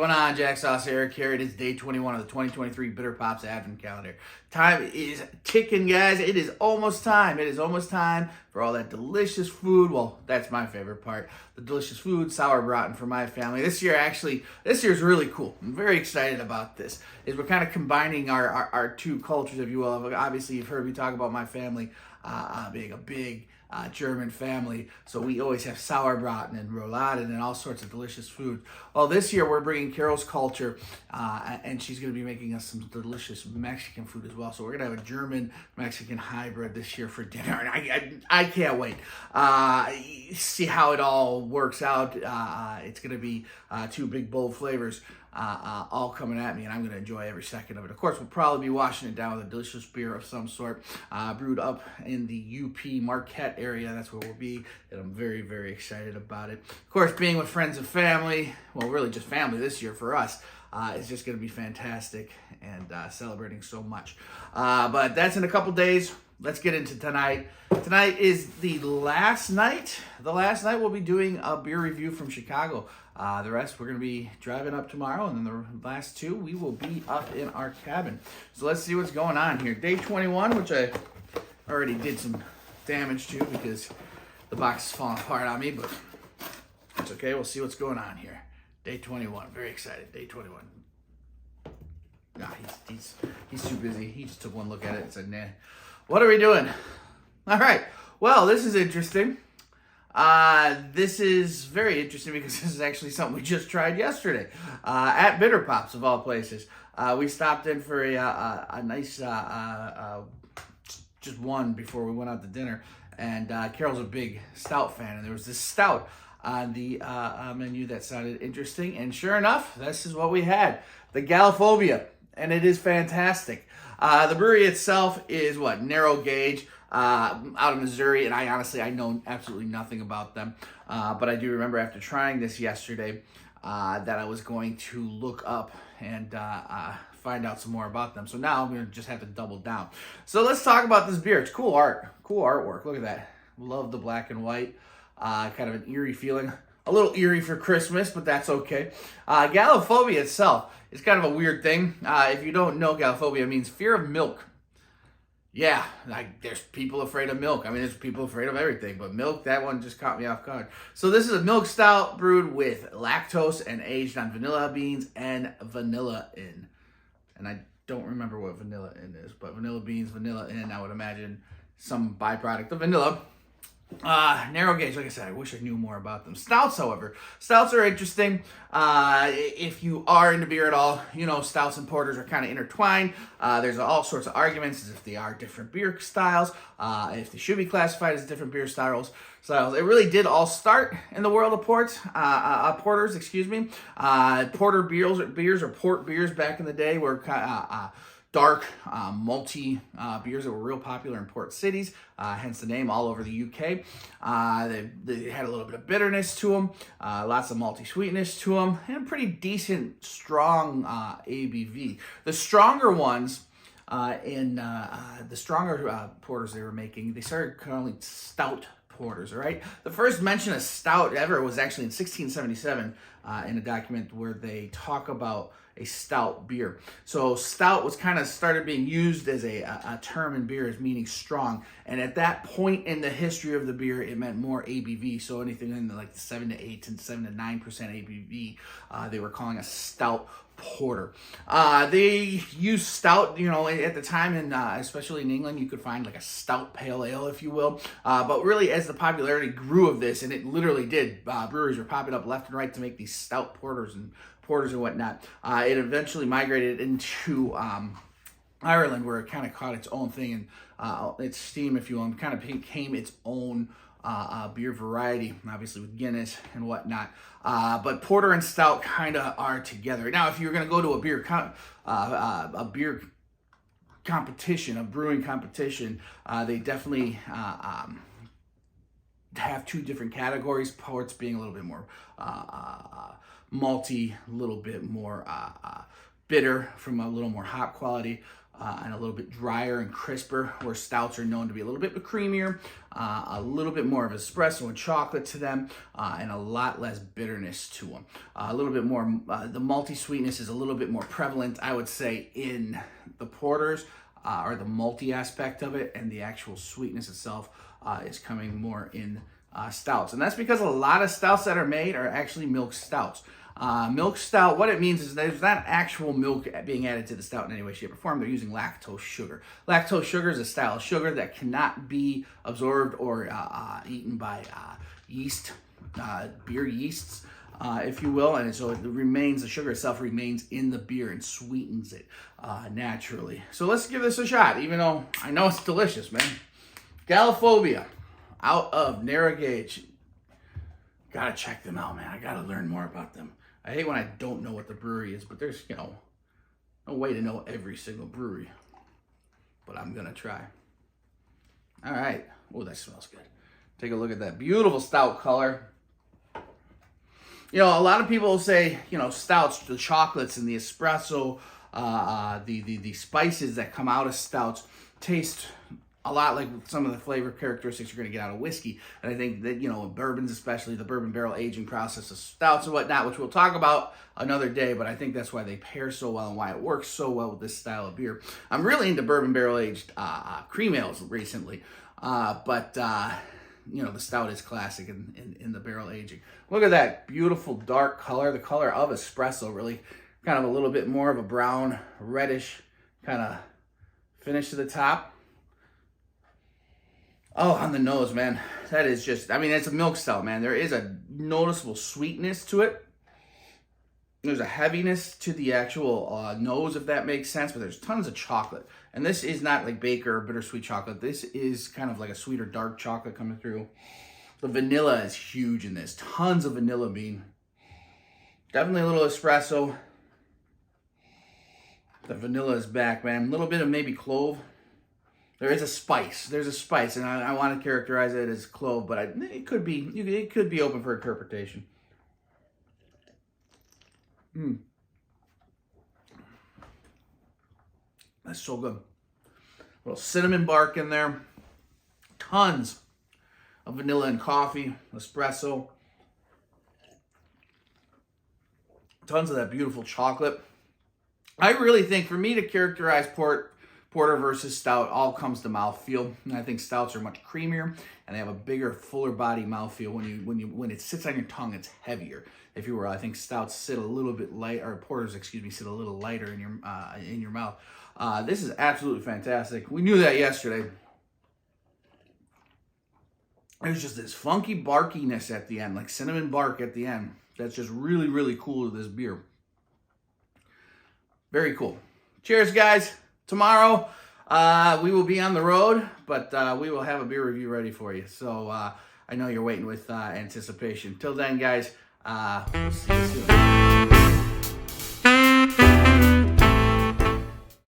going on? Jack Sauce Eric here. It is day 21 of the 2023 Bitter Pops Advent Calendar. Time is ticking, guys. It is almost time. It is almost time for all that delicious food. Well, that's my favorite part. The delicious food, sauerbraten for my family. This year's really cool. I'm very excited about this. We're kind of combining our two cultures, if you will. Obviously, you've heard me talk about my family being a big German family, so we always have sauerbraten and rouladen and all sorts of delicious food. Well, this year we're bringing Carol's culture, and she's going to be making us some delicious Mexican food as well. So we're going to have a German-Mexican hybrid this year for dinner, and I can't wait. See how it all works out. It's going to be two big, bold flavors all coming at me, and I'm going to enjoy every second of it. Of course, we'll probably be washing it down with a delicious beer of some sort, brewed up in the UP Marquette area. That's where we'll be, and I'm very, very excited about it. Of course, being with friends and family, well, really just family this year for us, is just going to be fantastic, and celebrating so much. But that's in a couple days. Let's get into tonight. Tonight is the last night. The last night we'll be doing a beer review from Chicago. The rest we're going to be driving up tomorrow, and then the last two we will be up in our cabin. So let's see what's going on here. Day 21, which I already did some damage to because the box is falling apart on me, but it's okay. We'll see what's going on here. Day 21. Very excited. Day 21. Nah, he's too busy. He just took one look at it and said, nah. What are we doing? All right. Well, this is interesting. This is very interesting because this is actually something we just tried yesterday at Bitter Pops, of all places. We stopped in for a nice, just one before we went out to dinner. And Carol's a big Stout fan, and there was this Stout on the menu that sounded interesting. And sure enough, this is what we had, the Galaphobia, and it is fantastic. The brewery itself is narrow gauge, out of Missouri, and I know absolutely nothing about them, but I do remember after trying this yesterday that I was going to look up and find out some more about them. So now I'm going to just have to double down. So let's talk about this beer. It's cool artwork. Look at that. Love the black and white, kind of an eerie feeling. A little eerie for Christmas, but that's okay. Galaphobia itself is kind of a weird thing. If you don't know, Galaphobia means fear of milk. Yeah, there's people afraid of milk. I mean, there's people afraid of everything, but milk, that one just caught me off guard. So this is a milk stout brewed with lactose and aged on vanilla beans and vanilla in. And I don't remember what vanilla in is, but vanilla beans, vanilla in, I would imagine some byproduct of vanilla. Narrow gauge, like I said, I wish I knew more about them. Stouts, however, stouts are interesting. If you are into beer at all, you know stouts and porters are kind of intertwined. There's all sorts of arguments as if they are different beer styles, if they should be classified as different beer styles. It really did all start in the world of porters, Porter beers or port beers back in the day were dark, malty beers that were real popular in port cities, hence the name all over the UK. They had a little bit of bitterness to them, lots of malty sweetness to them, and pretty decent, strong ABV. The stronger ones, the stronger porters they were making, they started calling stout porters, all right? The first mention of stout ever was actually in 1677 in a document where they talk about a stout beer. So stout was kind of started being used as a term in beer as meaning strong. And at that point in the history of the beer, it meant more ABV. So anything in the 7 to 8 and 7 to 9% ABV, they were calling a stout porter. They used stout, at the time, and especially in England, you could find like a stout pale ale, if you will. But really, as the popularity grew of this, and it literally did, breweries were popping up left and right to make these stout porters and whatnot. It eventually migrated into Ireland, where it kind of caught its own thing and its steam, if you will, and kind of became its own beer variety, obviously with Guinness and whatnot. But porter and stout kind of are together. Now, if you're going to go to a beer competition, a brewing competition, they definitely have two different categories. Ports being a little bit more malty, a little bit more bitter from a little more hop quality. and a little bit drier and crisper, where stouts are known to be a little bit creamier, a little bit more of espresso and chocolate to them, and a lot less bitterness to them. A little bit more, the malty sweetness is a little bit more prevalent, I would say, in the porters, or the malty aspect of it, and the actual sweetness itself is coming more in stouts. And that's because a lot of stouts that are made are actually milk stouts. Milk stout, what it means is there's not actual milk being added to the stout in any way, shape, or form. They're using lactose sugar. Lactose sugar is a style of sugar that cannot be absorbed or eaten by yeast, beer yeasts, if you will. And so it remains, the sugar itself remains in the beer and sweetens it naturally. So let's give this a shot, even though I know it's delicious, man. Galaphobia, out of Narrow Gauge. Gotta check them out, man. I gotta learn more about them. I hate when I don't know what the brewery is, but there's, no way to know every single brewery. But I'm gonna try. All right. Oh, that smells good. Take a look at that beautiful stout color. A lot of people say, stouts, the chocolates and the espresso, the spices that come out of stouts taste a lot like some of the flavor characteristics you're going to get out of whiskey. And I think that, bourbons, especially the bourbon barrel aging process of stouts and whatnot, which we'll talk about another day, but I think that's why they pair so well and why it works so well with this style of beer. I'm really into bourbon barrel aged cream ales recently, but the stout is classic in the barrel aging. Look at that beautiful dark color, the color of espresso, really kind of a little bit more of a brown, reddish kind of finish to the top. Oh, on the nose, man. That is just, it's a milk stout, man. There is a noticeable sweetness to it. There's a heaviness to the actual nose, if that makes sense, but there's tons of chocolate. And this is not like Baker or bittersweet chocolate. This is kind of like a sweeter dark chocolate coming through. The vanilla is huge in this. Tons of vanilla bean. Definitely a little espresso. The vanilla is back, man. A little bit of maybe clove. There is a spice. There's a spice, and I want to characterize it as clove, but it could be open for interpretation. That's so good. A little cinnamon bark in there. Tons of vanilla and coffee, espresso. Tons of that beautiful chocolate. I really think for me to characterize porter versus stout all comes to mouthfeel. And I think stouts are much creamier and they have a bigger, fuller body mouthfeel. When it sits on your tongue, it's heavier. If you were, I think stouts sit a little bit light, or porters, sit a little lighter in your mouth. This is absolutely fantastic. We knew that yesterday. There's just this funky barkiness at the end, like cinnamon bark at the end. That's just really, really cool to this beer. Very cool. Cheers, guys. Tomorrow, we will be on the road, but we will have a beer review ready for you. So I know you're waiting with anticipation. Till then, guys, we'll see you soon.